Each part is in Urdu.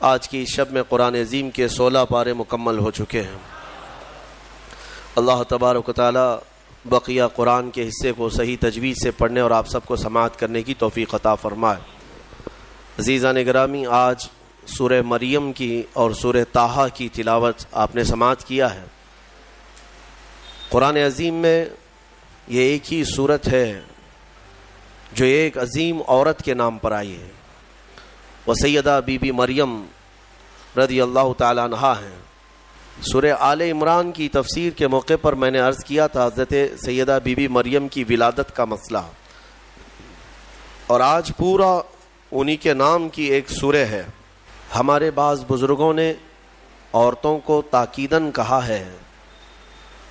آج کی شب میں قرآن عظیم کے 16 پارے مکمل ہو چکے ہیں۔ اللہ تبارک و تعالی بقیہ قرآن کے حصے کو صحیح تجوید سے پڑھنے اور آپ سب کو سماعت کرنے کی توفیق عطا فرمائے۔ عزیزان گرامی، آج سورہ مریم کی اور سورہ طٰہٰ کی تلاوت آپ نے سماعت کیا ہے۔ قرآن عظیم میں یہ ایک ہی سورت ہے جو ایک عظیم عورت کے نام پر آئی ہے، وہ سیدہ بی بی مریم رضی اللہ تعالیٰ عنہا ہیں۔ سورہ آل عمران کی تفسیر کے موقع پر میں نے عرض کیا تھا حضرت سیدہ بی بی مریم کی ولادت کا مسئلہ، اور آج پورا انہی کے نام کی ایک سورہ ہے۔ ہمارے بعض بزرگوں نے عورتوں کو تاکیداً کہا ہے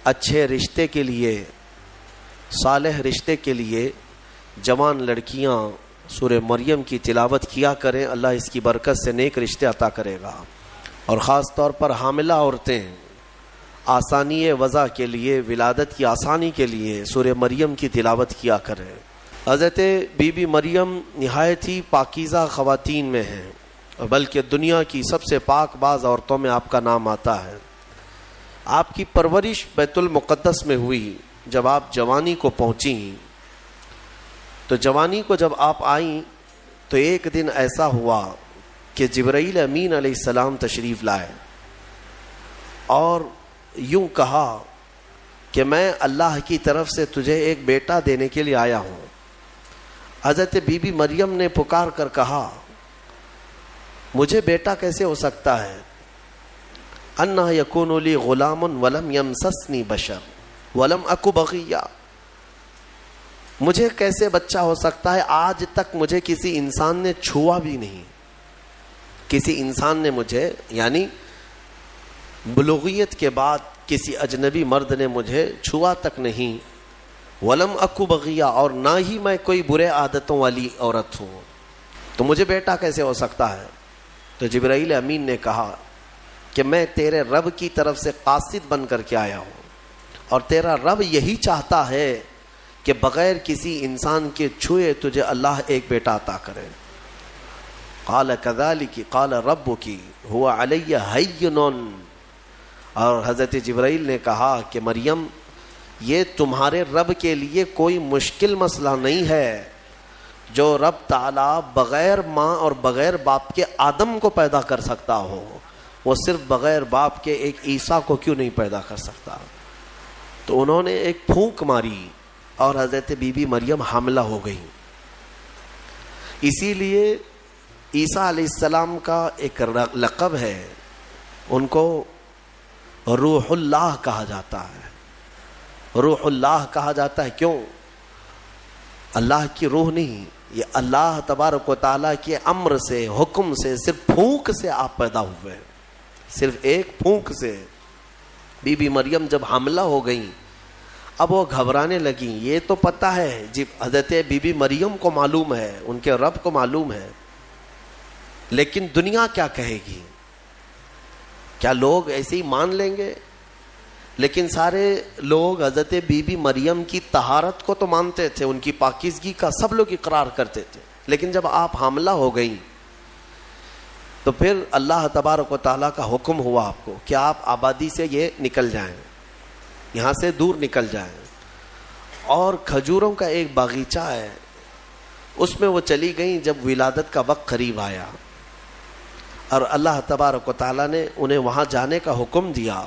اچھے رشتے کے لیے، صالح رشتے کے لیے جوان لڑکیاں سورہ مریم کی تلاوت کیا کریں، اللہ اس کی برکت سے نیک رشتے عطا کرے گا۔ اور خاص طور پر حاملہ عورتیں آسانی وضع کے لیے، ولادت کی آسانی کے لیے سورہ مریم کی تلاوت کیا کریں۔ حضرت بی بی مریم نہایت ہی پاکیزہ خواتین میں ہیں، بلکہ دنیا کی سب سے پاک باز عورتوں میں آپ کا نام آتا ہے۔ آپ کی پرورش بیت المقدس میں ہوئی۔ جب آپ جوانی کو پہنچیں تو جوانی کو جب آپ آئیں تو ایک دن ایسا ہوا کہ جبرائیل امین علیہ السلام تشریف لائے اور یوں کہا کہ میں اللہ کی طرف سے تجھے ایک بیٹا دینے کے لیے آیا ہوں۔ حضرت بی بی مریم نے پکار کر کہا مجھے بیٹا کیسے ہو سکتا ہے؟ انا یکون لی غلام ولم یمسسنی بشر ولم اکو بغیا، مجھے کیسے بچہ ہو سکتا ہے؟ آج تک مجھے کسی انسان نے چھوا بھی نہیں، کسی انسان نے مجھے، یعنی بلوغیت کے بعد کسی اجنبی مرد نے مجھے چھوا تک نہیں، ولم اکو بغیا، اور نہ ہی میں کوئی برے عادتوں والی عورت ہوں، تو مجھے بیٹا کیسے ہو سکتا ہے؟ تو جبرائیل امین نے کہا کہ میں تیرے رب کی طرف سے قاصد بن کر کے آیا ہوں، اور تیرا رب یہی چاہتا ہے کہ بغیر کسی انسان کے چھوئے تجھے اللہ ایک بیٹا عطا کرے۔ قال کذالک قال ربک هو علی ہین، اور حضرت جبرائیل نے کہا کہ مریم یہ تمہارے رب کے لیے کوئی مشکل مسئلہ نہیں ہے، جو رب تعالی بغیر ماں اور بغیر باپ کے آدم کو پیدا کر سکتا ہو، وہ صرف بغیر باپ کے ایک عیسیٰ کو کیوں نہیں پیدا کر سکتا؟ تو انہوں نے ایک پھونک ماری اور حضرت بی بی مریم حاملہ ہو گئی۔ اسی لیے عیسیٰ علیہ السلام کا ایک لقب ہے، ان کو روح اللہ کہا جاتا ہے۔ روح اللہ کہا جاتا ہے کیوں؟ اللہ کی روح نہیں، یہ اللہ تبارک و تعالیٰ کے امر سے، حکم سے، صرف پھونک سے آپ پیدا ہوئے، صرف ایک پھونک سے۔ بی بی مریم جب حاملہ ہو گئیں اب وہ گھبرانے لگیں۔ یہ تو پتہ ہے جب حضرت بی بی مریم کو معلوم ہے، ان کے رب کو معلوم ہے، لیکن دنیا کیا کہے گی؟ کیا لوگ ایسے ہی مان لیں گے؟ لیکن سارے لوگ حضرت بی بی مریم کی طہارت کو تو مانتے تھے، ان کی پاکیزگی کا سب لوگ اقرار کرتے تھے، لیکن جب آپ حاملہ ہو گئیں تو پھر اللہ تبارک و تعالیٰ کا حکم ہوا آپ کو کہ آپ آبادی سے یہ نکل جائیں، یہاں سے دور نکل جائیں۔ اور کھجوروں کا ایک باغیچہ ہے، اس میں وہ چلی گئیں جب ولادت کا وقت قریب آیا، اور اللہ تبارک و تعالیٰ نے انہیں وہاں جانے کا حکم دیا۔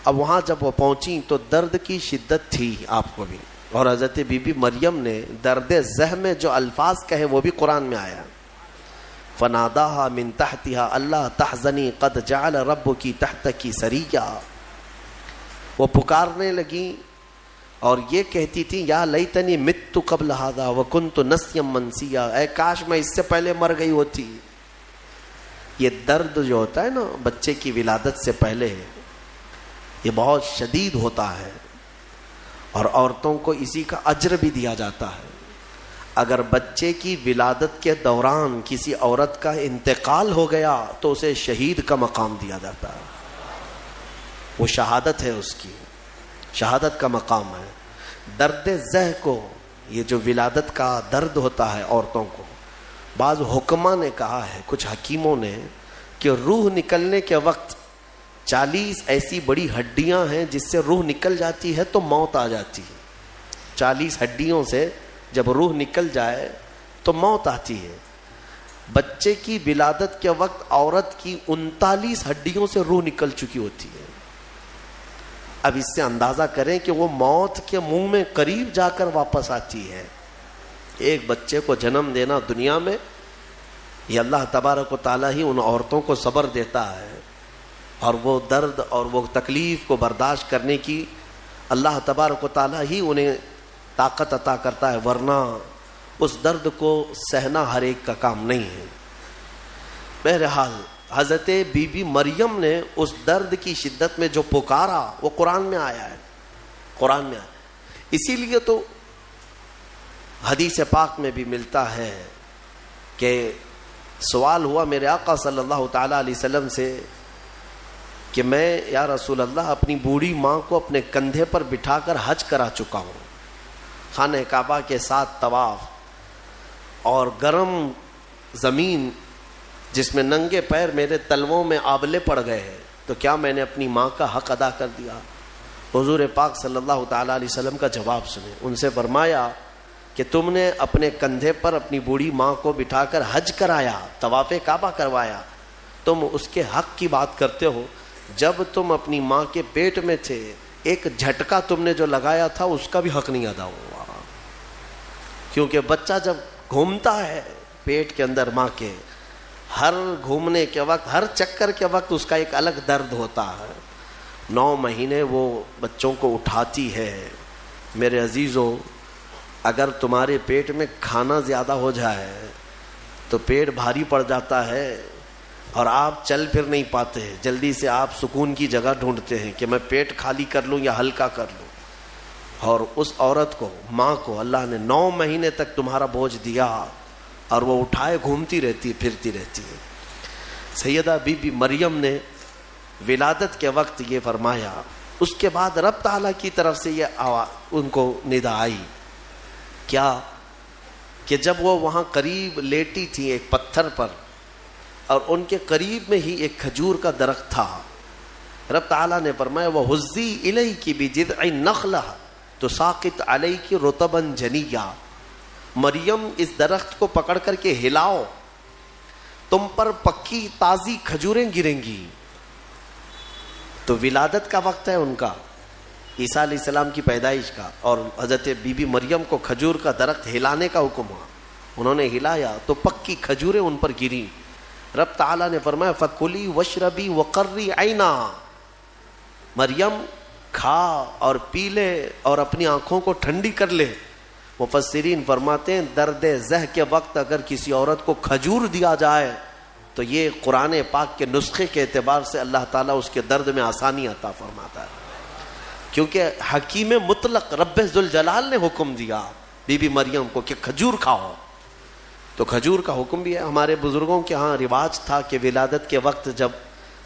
اب وہاں جب وہ پہنچیں تو درد کی شدت تھی آپ کو بھی، اور حضرت بی بی مریم نے درد زہ میں جو الفاظ کہے وہ بھی قرآن میں آیا، فناداها من تحتها اللہ تحزنی قد جعل ربکی تحتکی سریا۔ وہ پکارنے لگیں اور یہ کہتی تھی یا لیتنی مت قبل ھذا وکنت نسیا منسیا، اے کاش میں اس سے پہلے مر گئی ہوتی۔ یہ درد جو ہوتا ہے نا بچے کی ولادت سے پہلے، یہ بہت شدید ہوتا ہے، اور عورتوں کو اسی کا اجر بھی دیا جاتا ہے۔ اگر بچے کی ولادت کے دوران کسی عورت کا انتقال ہو گیا تو اسے شہید کا مقام دیا جاتا ہے، وہ شہادت ہے، اس کی شہادت کا مقام ہے۔ درد زہ کو، یہ جو ولادت کا درد ہوتا ہے عورتوں کو، بعض حکما نے کہا ہے، کچھ حکیموں نے، کہ روح نکلنے کے وقت 40 ایسی بڑی ہڈیاں ہیں جس سے روح نکل جاتی ہے تو موت آ جاتی ہے. 40 ہڈیوں سے جب روح نکل جائے تو موت آتی ہے. بچے کی ولادت کے وقت عورت کی 39 ہڈیوں سے روح نکل چکی ہوتی ہے. اب اس سے اندازہ کریں کہ وہ موت کے منہ میں قریب جا کر واپس آتی ہے. ایک بچے کو جنم دینا دنیا میں، یہ اللہ تبارک و تعالیٰ ہی ان عورتوں کو صبر دیتا ہے، اور وہ درد اور وہ تکلیف کو برداشت کرنے کی اللہ تبارک و تعالیٰ ہی انہیں طاقت عطا کرتا ہے، ورنہ اس درد کو سہنا ہر ایک کا کام نہیں ہے. بہرحال حضرت بی بی مریم نے اس درد کی شدت میں جو پکارا وہ قرآن میں آیا ہے، قرآن میں آیا. اسی لیے تو حدیث پاک میں بھی ملتا ہے کہ سوال ہوا میرے آقا صلی اللہ تعالیٰ علیہ وسلم سے کہ میں یا رسول اللہ اپنی بوڑھی ماں کو اپنے کندھے پر بٹھا کر حج کرا چکا ہوں، خانہ کعبہ کے ساتھ طواف اور گرم زمین جس میں ننگے پیر میرے تلووں میں آبلے پڑ گئے ہیں، تو کیا میں نے اپنی ماں کا حق ادا کر دیا؟ حضور پاک صلی اللہ تعالیٰ علیہ وسلم کا جواب سنیں. ان سے فرمایا کہ تم نے اپنے کندھے پر اپنی بوڑھی ماں کو بٹھا کر حج کرایا، طواف کعبہ کروایا، تم اس کے حق کی بات کرتے ہو. جب تم اپنی ماں کے پیٹ میں تھے ایک جھٹکا تم نے جو لگایا تھا اس کا بھی حق نہیں ادا ہوا، کیونکہ بچہ جب گھومتا ہے پیٹ کے اندر ماں کے، ہر گھومنے کے وقت، ہر چکر کے وقت اس کا ایک الگ درد ہوتا ہے. 9 مہینے وہ بچوں کو اٹھاتی ہے. میرے عزیزو، اگر تمہارے پیٹ میں کھانا زیادہ ہو جائے تو پیٹ بھاری پڑ جاتا ہے اور آپ چل پھر نہیں پاتے، جلدی سے آپ سکون کی جگہ ڈھونڈتے ہیں کہ میں پیٹ خالی کر لوں یا ہلکا کر لوں. اور اس عورت کو، ماں کو اللہ نے 9 مہینے تک تمہارا بوجھ دیا اور وہ اٹھائے گھومتی رہتی، پھرتی رہتی ہے. سیدہ بی بی مریم نے ولادت کے وقت یہ فرمایا. اس کے بعد رب تعالیٰ کی طرف سے یہ ان کو ندا آئی کیا کہ جب وہ وہاں قریب لیٹی تھی ایک پتھر پر، اور ان کے قریب میں ہی ایک کھجور کا درخت تھا، رب تعالیٰ نے فرمایا وَهُزِّي إِلَيْكِ بِجِذْعِ النَّخْلَةِ تُسَاقِطْ عَلَيْكِ رُطَبًا جَنِيًّا. مریم اس درخت کو پکڑ کر کے ہلاؤ، تم پر پکی تازی کھجوریں گریں گی. تو ولادت کا وقت ہے ان کا، عیسیٰ علیہ السلام کی پیدائش کا، اور حضرت بی بی مریم کو کھجور کا درخت ہلانے کا حکم ہوا. انہوں نے ہلایا تو پکی کھجوریں ان پر گری. رب تعالیٰ نے فرمایا فَكُلِي وَاشْرَبِي وَقَرِّي عَيْنًا. مریم کھا اور پی لے اور اپنی آنکھوں کو ٹھنڈی کر لے. مفسرین فرماتے ہیں درد زہ کے وقت اگر کسی عورت کو کھجور دیا جائے تو یہ قرآن پاک کے نسخے کے اعتبار سے اللہ تعالیٰ اس کے درد میں آسانی عطا فرماتا ہے، کیونکہ حکیم مطلق رب ذوالجلال نے حکم دیا بی بی مریم کو کہ کھجور کھاؤ. تو کھجور کا حکم بھی ہے. ہمارے بزرگوں کے ہاں رواج تھا کہ ولادت کے وقت جب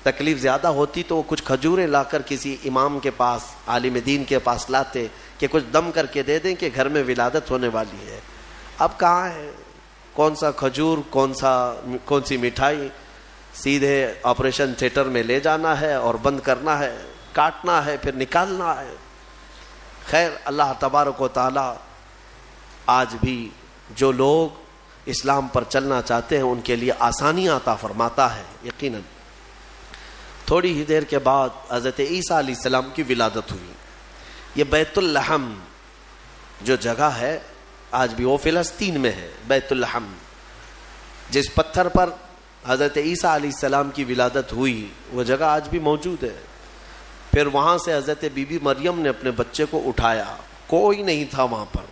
تکلیف زیادہ ہوتی تو وہ کچھ کھجوریں لا کر کسی امام کے پاس، عالم دین کے پاس لاتے کہ کچھ دم کر کے دے دیں کہ گھر میں ولادت ہونے والی ہے. اب کہاں ہے، کون سا کھجور، کون سی مٹھائی، سیدھے آپریشن تھیٹر میں لے جانا ہے اور بند کرنا ہے، کاٹنا ہے پھر نکالنا ہے. خیر، اللہ تبارک و تعالی آج بھی جو لوگ اسلام پر چلنا چاہتے ہیں ان کے لیے آسانیاں عطا فرماتا ہے. یقیناً تھوڑی ہی دیر کے بعد حضرت عیسیٰ علیہ السلام کی ولادت ہوئی. یہ بیت اللحم جو جگہ ہے آج بھی وہ فلسطین میں ہے. بیت اللحم جس پتھر پر حضرت عیسیٰ علیہ السلام کی ولادت ہوئی وہ جگہ آج بھی موجود ہے. پھر وہاں سے حضرت بی بی مریم نے اپنے بچے کو اٹھایا. کوئی نہیں تھا وہاں پر.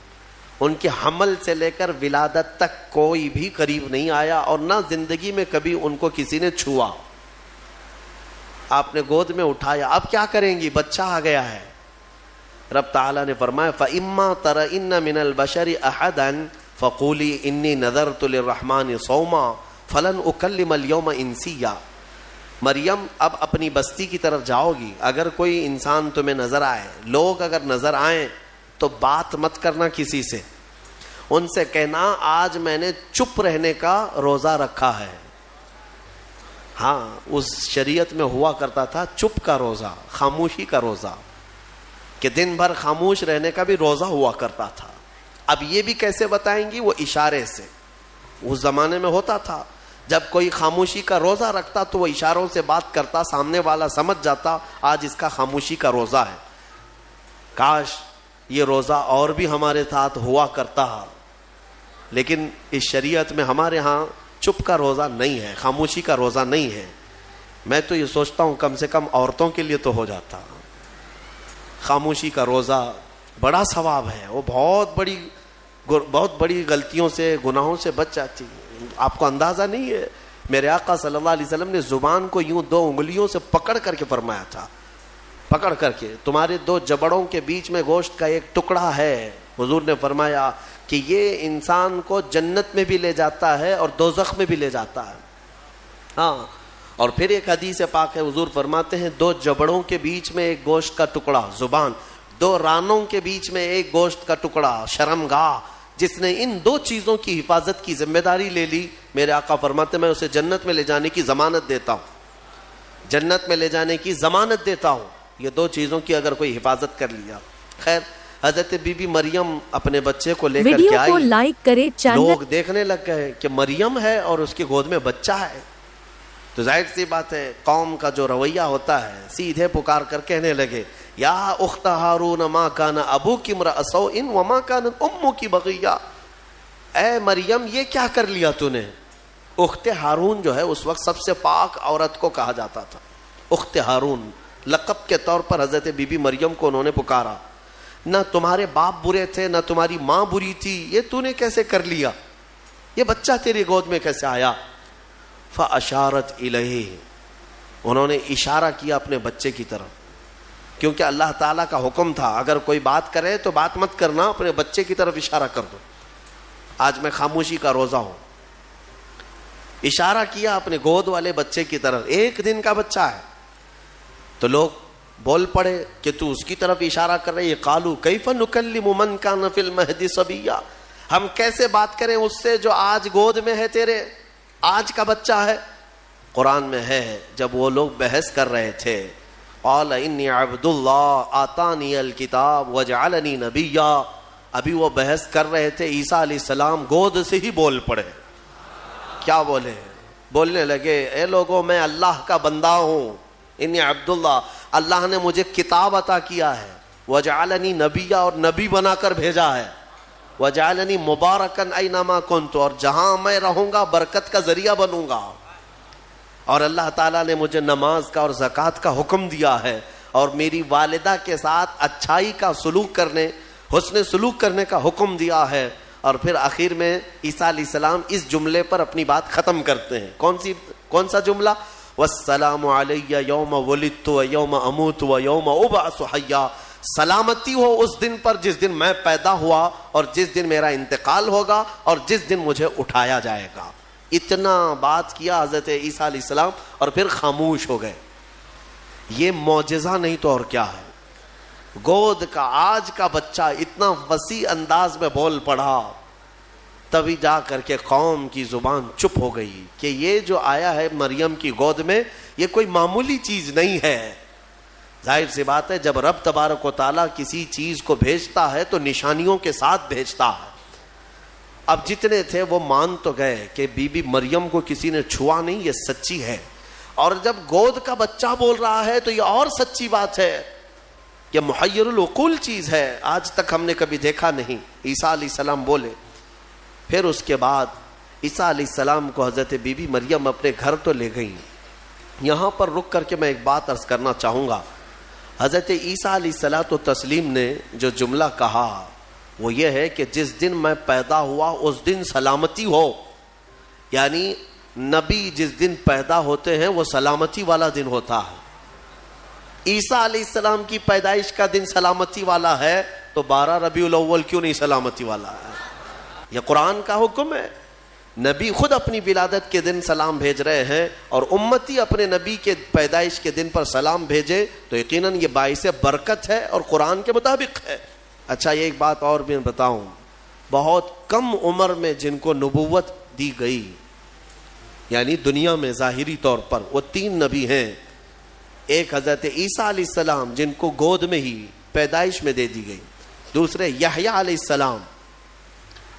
ان کے حمل سے لے کر ولادت تک کوئی بھی قریب نہیں آیا اور نہ زندگی میں کبھی ان کو کسی نے چھوا. آپ نے گود میں اٹھایا. اب کیا کریں گی، بچہ آ گیا ہے. رب تعالیٰ نے فرمایا فَإِمَّا تَرَئِنَّ مِنَ الْبَشَرِ أَحَدًا فَقُولِي إِنِّي نَذَرْتُ لِلرَّحْمَنِ صَوْمًا فَلَنْ أُكَلِّمَ الْيَوْمَ إِنسِيًّا. مریم اب اپنی بستی کی طرف جاؤ گی. اگر کوئی انسان تمہیں نظر آئے، لوگ اگر نظر آئیں تو بات مت کرنا کسی سے. ان سے کہنا آج میں نے چپ رہنے کا روزہ رکھا ہے. ہاں اس شریعت میں ہوا کرتا تھا چپ کا روزہ, خاموشی کا روزہ, کہ دن بھر خاموش رہنے کا بھی روزہ ہوا کرتا تھا. اب یہ بھی کیسے بتائیں گی؟ وہ اشارے سے. اس زمانے میں ہوتا تھا جب کوئی خاموشی کا روزہ رکھتا تو وہ اشاروں سے بات کرتا, سامنے والا سمجھ جاتا آج اس کا خاموشی کا روزہ ہے. کاش یہ روزہ اور بھی ہمارے ساتھ ہوا کرتا, لیکن اس شریعت میں ہمارے ہاں چپ کا روزہ نہیں ہے, خاموشی کا روزہ نہیں ہے. میں تو یہ سوچتا ہوں کم سے کم عورتوں کے لیے تو ہو جاتا. خاموشی کا روزہ بڑا ثواب ہے, وہ بہت بڑی غلطیوں سے, گناہوں سے بچ جاتی. آپ کو اندازہ نہیں ہے, میرے آقا صلی اللہ علیہ وسلم نے زبان کو یوں 2 انگلیوں سے پکڑ کر کے فرمایا تھا, پکڑ کر کے, تمہارے 2 جبڑوں کے بیچ میں گوشت کا ایک ٹکڑا ہے. حضور نے فرمایا کہ یہ انسان کو جنت میں بھی لے جاتا ہے اور دوزخ میں بھی لے جاتا ہے. ہاں, اور پھر ایک حدیث پاک ہے, حضور فرماتے ہیں 2 جبڑوں کے بیچ میں ایک گوشت کا ٹکڑا زبان, 2 رانوں کے بیچ میں ایک گوشت کا ٹکڑا شرمگاہ, جس نے ان 2 چیزوں کی حفاظت کی ذمہ داری لے لی, میرے آقا فرماتے میں اسے جنت میں لے جانے کی ضمانت دیتا ہوں, جنت میں لے جانے کی ضمانت دیتا ہوں. یہ 2 چیزوں کی اگر کوئی حفاظت کر لیا. خیر, حضرت بی بی مریم اپنے بچے کو لے کر کے آئی, لائک کرے, لوگ دیکھنے لگ گئے کہ مریم ہے اور اس کی گود میں بچہ ہے. تو ظاہر سی بات ہے قوم کا جو رویہ ہوتا ہے, سیدھے پکار کر کہنے لگے یا اخت ہارون ما کان ابوکی امرأ سوء وما کانت امکی بغیہ. اے مریم یہ کیا کر لیا تو نے؟ اخت ہارون جو ہے اس وقت سب سے پاک عورت کو کہا جاتا تھا. اخت ہارون لقب کے طور پر حضرت بی بی مریم کو انہوں نے پکارا. نہ تمہارے باپ برے تھے نہ تمہاری ماں بری تھی, یہ تو نے کیسے کر لیا؟ یہ بچہ تیری گود میں کیسے آیا؟ فاشارت الیہ, انہوں نے اشارہ کیا اپنے بچے کی طرف, کیونکہ اللہ تعالیٰ کا حکم تھا اگر کوئی بات کرے تو بات مت کرنا, اپنے بچے کی طرف اشارہ کر دو. آج میں خاموشی کا روزہ ہوں. اشارہ کیا اپنے گود والے بچے کی طرف, 1 دن کا بچہ ہے. تو لوگ بول پڑے کہ تو اس کی طرف اشارہ کر رہے. قالوا کیف نکلم من کان فی المہد صبیا, ہم کیسے بات کریں اس سے جو آج گود میں ہے تیرے, آج کا بچہ ہے. قرآن میں ہے جب وہ لوگ بحث کر رہے تھے, قال انی عبد اللہ آتانی الکتاب وجعلنی نبیا, ابھی وہ بحث کر رہے تھے, عیسیٰ علیہ السلام گود سے ہی بول پڑے. کیا بولے؟ بولنے لگے اے لوگوں میں اللہ کا بندہ ہوں, انی عبداللہ, اللہ نے مجھے کتاب عطا کیا ہے, وجعلنی نبیا, اور نبی بنا کر بھیجا ہے, وجعلنی مبارکن اینما کنت, اور جہاں میں رہوں گا برکت کا ذریعہ بنوں گا, اور اللہ تعالیٰ نے مجھے نماز کا اور زکوٰۃ کا حکم دیا ہے, اور میری والدہ کے ساتھ اچھائی کا سلوک کرنے, حسن سلوک کرنے کا حکم دیا ہے. اور پھر آخر میں عیسیٰ علیہ السلام اس جملے پر اپنی بات ختم کرتے ہیں. کون سا جملہ؟ والسلام علی یوم ولدت و یوم اموت و یوم ابعث حیا, سلامتی ہو اس دن پر جس دن میں پیدا ہوا اور جس دن میرا انتقال ہوگا اور جس دن مجھے اٹھایا جائے گا. اتنا بات کیا حضرت عیسیٰ علیہ السلام اور پھر خاموش ہو گئے. یہ معجزہ نہیں تو اور کیا ہے؟ گود کا آج کا بچہ اتنا وسیع انداز میں بول پڑا, تبھی جا کر کے قوم کی زبان چپ ہو گئی کہ یہ جو آیا ہے مریم کی گود میں یہ کوئی معمولی چیز نہیں ہے. ظاہر سی بات ہے جب رب تبارک و تعالیٰ کسی چیز کو بھیجتا ہے تو نشانیوں کے ساتھ بھیجتا ہے. اب جتنے تھے وہ مان تو گئے کہ بی بی مریم کو کسی نے چھوا نہیں, یہ سچی ہے. اور جب گود کا بچہ بول رہا ہے تو یہ اور سچی بات ہے, یہ محیر العقول چیز ہے, آج تک ہم نے کبھی دیکھا نہیں. عیسیٰ علیہ السلام بولے. پھر اس کے بعد عیسیٰ علیہ السلام کو حضرت بی بی مریم اپنے گھر تو لے گئیں. یہاں پر رک کر کے میں ایک بات عرض کرنا چاہوں گا. حضرت عیسیٰ علیہ الصلوۃ والتسلیم نے جو جملہ کہا وہ یہ ہے کہ جس دن میں پیدا ہوا اس دن سلامتی ہو, یعنی نبی جس دن پیدا ہوتے ہیں وہ سلامتی والا دن ہوتا ہے. عیسیٰ علیہ السلام کی پیدائش کا دن سلامتی والا ہے تو 12 ربیع الاول کیوں نہیں سلامتی والا ہے؟ یہ قرآن کا حکم ہے. نبی خود اپنی ولادت کے دن سلام بھیج رہے ہیں اور امتی اپنے نبی کے پیدائش کے دن پر سلام بھیجے تو یقیناً یہ باعث برکت ہے اور قرآن کے مطابق ہے. اچھا یہ ایک بات اور بھی بتاؤں, بہت کم عمر میں جن کو نبوت دی گئی، یعنی دنیا میں ظاہری طور پر وہ 3 نبی ہیں. ایک حضرت عیسیٰ علیہ السلام جن کو گود میں ہی پیدائش میں دے دی گئی. دوسرے یحییٰ علیہ السلام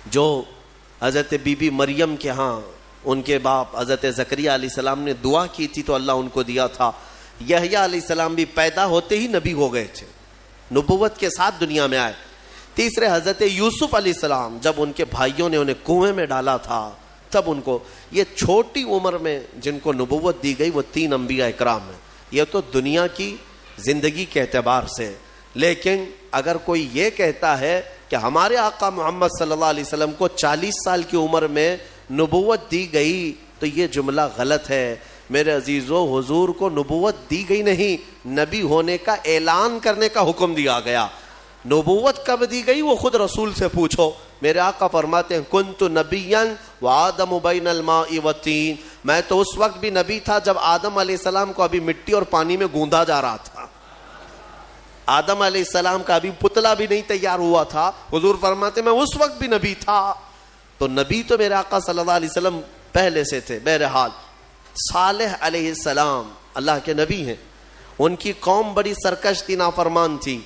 جو حضرت بی بی مریم کے ہاں ان کے باپ حضرت زکریا علیہ السلام نے دعا کی تھی تو اللہ ان کو دیا تھا. یحییٰ علیہ السلام بھی پیدا ہوتے ہی نبی ہو گئے تھے، نبوت کے ساتھ دنیا میں آئے. تیسرے حضرت یوسف علیہ السلام جب ان کے بھائیوں نے انہیں کنویں میں ڈالا تھا تب ان کو، یہ چھوٹی عمر میں جن کو نبوت دی گئی وہ 3 انبیاء اکرام ہیں. یہ تو دنیا کی زندگی کے اعتبار سے. لیکن اگر کوئی یہ کہتا ہے کہ ہمارے آقا محمد صلی اللہ علیہ وسلم کو 40 سال کی عمر میں نبوت دی گئی تو یہ جملہ غلط ہے. میرے عزیزو، حضور کو نبوت دی گئی نہیں، نبی ہونے کا اعلان کرنے کا حکم دیا گیا. نبوت کب دی گئی وہ خود رسول سے پوچھو. میرے آقا فرماتے ہیں کنت نبیا وآدم بین الماء والطین، میں تو اس وقت بھی نبی تھا جب آدم علیہ السلام کو ابھی مٹی اور پانی میں گوندا جا رہا تھا. آدم علیہ السلام کا ابھی پتلا بھی نہیں تیار ہوا تھا. حضور فرماتے میں اس وقت بھی نبی تھا. تو نبی تو میرے آقا صلی اللہ علیہ وسلم پہلے سے تھے. بہرحال صالح علیہ السلام اللہ کے نبی ہیں. ان کی قوم بڑی سرکش تھی، نافرمان تھی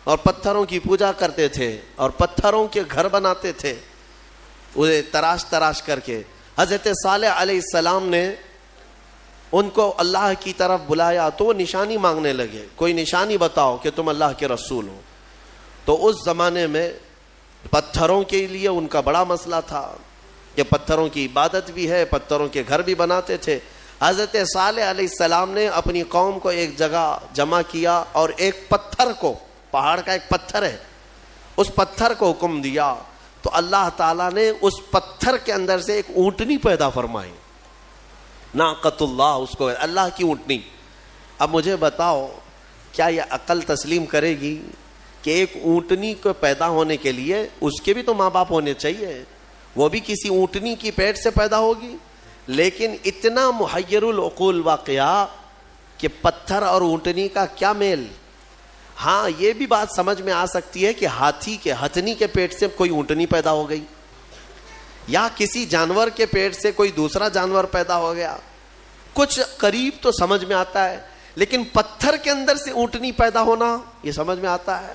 اور پتھروں کی پوجا کرتے تھے اور پتھروں کے گھر بناتے تھے انہیں تراش تراش کر کے. حضرت صالح علیہ السلام نے ان کو اللہ کی طرف بلایا تو وہ نشانی مانگنے لگے، کوئی نشانی بتاؤ کہ تم اللہ کے رسول ہو. تو اس زمانے میں پتھروں کے لیے ان کا بڑا مسئلہ تھا کہ پتھروں کی عبادت بھی ہے، پتھروں کے گھر بھی بناتے تھے. حضرت صالح علیہ السلام نے اپنی قوم کو ایک جگہ جمع کیا اور ایک پتھر کو، پہاڑ کا ایک پتھر ہے، اس پتھر کو حکم دیا تو اللہ تعالیٰ نے اس پتھر کے اندر سے ایک اونٹنی پیدا فرمائی. ناقۃ اللہ، اس کو اللہ کی اونٹنی. اب مجھے بتاؤ کیا یہ عقل تسلیم کرے گی کہ ایک اونٹنی کو پیدا ہونے کے لیے اس کے بھی تو ماں باپ ہونے چاہیے، وہ بھی کسی اونٹنی کی پیٹ سے پیدا ہوگی؟ لیکن اتنا محیر العقول واقعہ کہ پتھر اور اونٹنی کا کیا میل. ہاں یہ بھی بات سمجھ میں آ سکتی ہے کہ ہاتھی کے، ہتھنی کے پیٹ سے کوئی اونٹنی پیدا ہو گئی یا کسی جانور کے پیٹ سے کوئی دوسرا جانور پیدا ہو گیا، کچھ قریب تو سمجھ میں آتا ہے. لیکن پتھر کے اندر سے اونٹنی پیدا ہونا یہ سمجھ میں آتا ہے.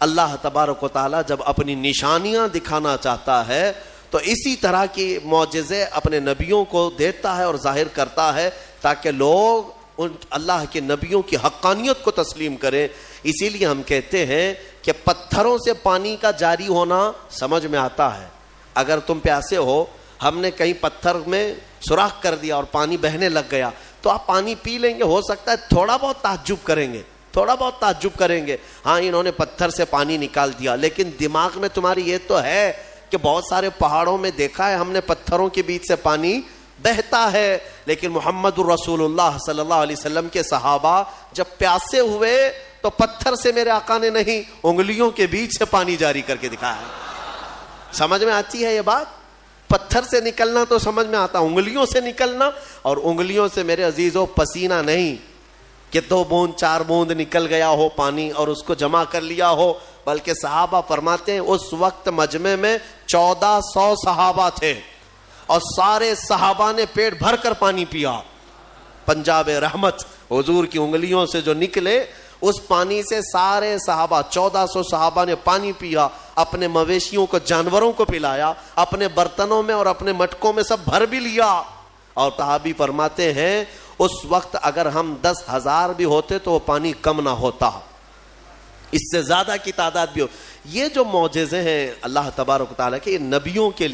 اللہ تبارک و تعالیٰ جب اپنی نشانیاں دکھانا چاہتا ہے تو اسی طرح کی معجزے اپنے نبیوں کو دیتا ہے اور ظاہر کرتا ہے تاکہ لوگ ان اللہ کے نبیوں کی حقانیت کو تسلیم کریں. اسی لیے ہم کہتے ہیں کہ پتھروں سے پانی کا جاری ہونا سمجھ میں آتا ہے. اگر تم پیاسے ہو، ہم نے کہیں پتھر میں سوراخ کر دیا اور پانی بہنے لگ گیا تو آپ پانی پی لیں گے. ہو سکتا ہے تھوڑا بہت تعجب کریں گے، تھوڑا بہت تعجب کریں گے، ہاں انہوں نے پتھر سے پانی نکال دیا. لیکن دماغ میں تمہاری یہ تو ہے کہ بہت سارے پہاڑوں میں دیکھا ہے ہم نے پتھروں کے بیچ سے پانی بہتا ہے. لیکن محمد الرسول اللہ صلی اللہ علیہ وسلم کے صحابہ جب پیاسے ہوئے تو پتھر سے میرے آقا نے نہیں، انگلیوں کے بیچ سے پانی جاری کر کے دکھایا ہے. سمجھ میں آتی ہے یہ بات؟ پتھر سے نکلنا تو سمجھ میں آتا، انگلیوں سے نکلنا، اور انگلیوں سے میرے عزیزوں پسینہ نہیں کہ 2 بوند 4 بوند نکل گیا ہو پانی اور اس کو جمع کر لیا ہو. بلکہ صحابہ فرماتے ہیں اس وقت مجمع میں 1400 صحابہ تھے اور سارے صحابہ نے پیٹ بھر کر پانی پیا. پنجاب رحمت حضور کی انگلیوں سے جو نکلے اس پانی سے سارے صحابہ 1400 صحابہ نے پانی پیا، اپنے مویشیوں کو، جانوروں کو پلایا، اپنے برتنوں میں اور اپنے مٹکوں میں سب بھر بھی لیا. اور صحابی فرماتے ہیں اس وقت اگر ہم 10,000 بھی ہوتے تو وہ پانی کم نہ ہوتا، اس سے زیادہ کی تعداد بھی ہو. یہ جو معجزے ہیں اللہ تبارک و تعالیٰ کے، یہ نبیوں کے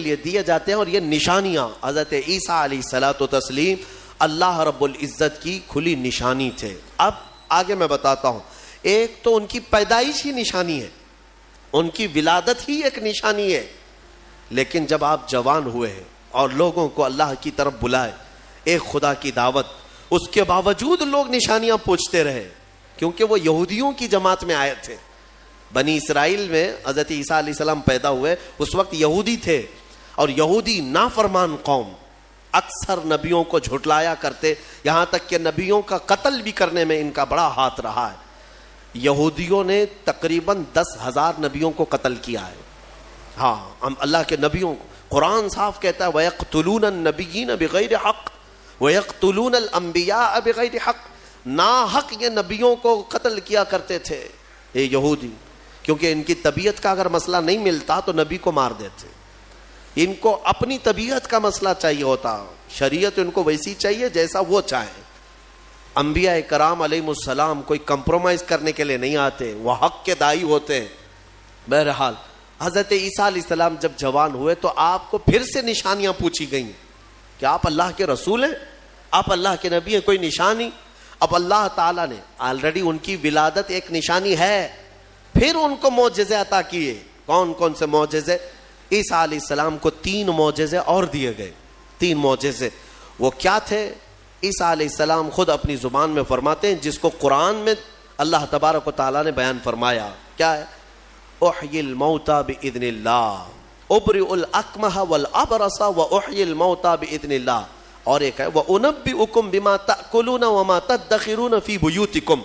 لیے دیے جاتے ہیں. اور یہ نشانیاں حضرت عیسیٰ علیہ الصلوۃ والتسلیم اللہ رب العزت کی کھلی نشانی تھے. اب آگے میں بتاتا ہوں. ایک تو ان کی پیدائش ہی نشانی ہے، ان کی ولادت ہی ایک نشانی ہے. لیکن جب آپ جوان ہوئے ہیں اور لوگوں کو اللہ کی طرف بلائے، ایک خدا کی دعوت، اس کے باوجود لوگ نشانیاں پوچھتے رہے کیونکہ وہ یہودیوں کی جماعت میں آئے تھے. بنی اسرائیل میں حضرت عیسیٰ علیہ السلام پیدا ہوئے، اس وقت یہودی تھے اور یہودی نافرمان قوم، اکثر نبیوں کو جھٹلایا کرتے، یہاں تک کہ نبیوں کا قتل بھی کرنے میں ان کا بڑا ہاتھ رہا ہے. یہودیوں نے تقریباً 10,000 نبیوں کو قتل کیا ہے. ہاں ہم اللہ کے نبیوں کو, قرآن صاف کہتا ہے وَيَقْتُلُونَ النَّبِيِّينَ بِغَيْرِ حَقٍّ وَيَقْتُلُونَ الْأَنْبِيَاءَ بِغَيْرِ حَقٍّ. نا حق یہ نبیوں کو قتل کیا کرتے تھے یہ یہودی, کیونکہ ان کی طبیعت کا اگر مسئلہ نہیں ملتا تو نبی کو مار دیتے. ان کو اپنی طبیعت کا مسئلہ چاہیے ہوتا, شریعت ان کو ویسی چاہیے جیسا وہ چاہیں. انبیاء کرام علیہ السلام کوئی کمپرومائز کرنے کے لیے نہیں آتے, وہ حق کے دائی ہوتے ہیں. بہرحال حضرت عیسیٰ علیہ السلام جب جوان ہوئے تو آپ کو پھر سے نشانیاں پوچھی گئیں کہ آپ اللہ کے رسول ہیں, آپ اللہ کے نبی ہیں, کوئی نشانی. اب اللہ تعالیٰ نے آلریڈی ان کی ولادت ایک نشانی ہے, پھر ان کو معجزے عطا کیے. کون کون سے معجزے؟ عیسیٰ علیہ السلام کو 3 معجزے اور دیے گئے. 3 معجزے وہ کیا تھے؟ عیسیٰ علیہ السلام خود اپنی زبان میں فرماتے ہیں, جس کو قرآن میں اللہ تبارک و تعالیٰ نے بیان فرمایا. کیا ہے؟ احیی الموتى باذن اللہ ابرئ الاکمہ والابرص واحیی الموتى باذن اللہ. اور ایک ہے وانبئکم بما تاکلون وما تدخرون فی بیوتکم.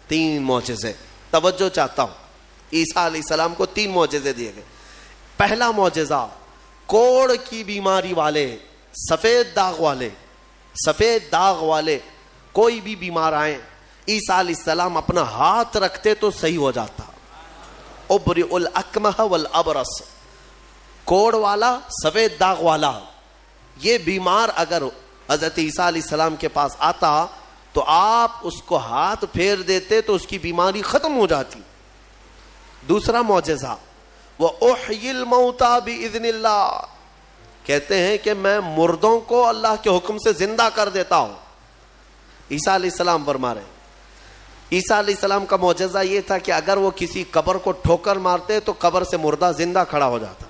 3 معجزے. توجہ چاہتا ہوں, عیسیٰ علیہ السلام کو 3 معجزے دیے گئے. پہلا معجزہ, کوڑ کی بیماری والے, سفید داغ والے کوئی بھی بیمار آئیں, عیسیٰ علیہ السلام اپنا ہاتھ رکھتے تو صحیح ہو جاتا. ابرئ الاکمہ والابرص, کوڑ والا, سفید داغ والا, یہ بیمار اگر حضرت عیسیٰ علیہ السلام کے پاس آتا تو آپ اس کو ہاتھ پھیر دیتے تو اس کی بیماری ختم ہو جاتی. دوسرا معجزہ وَأُحْيِي الْمَوْتَى بِإِذْنِ اللَّهِ, کہتے ہیں کہ میں مردوں کو اللہ کے حکم سے زندہ کر دیتا ہوں. عیسیٰ علیہ السلام فرما رہے ہیں. عیسیٰ علیہ السلام کا معجزہ یہ تھا کہ اگر وہ کسی قبر کو ٹھوکر مارتے تو قبر سے مردہ زندہ کھڑا ہو جاتا,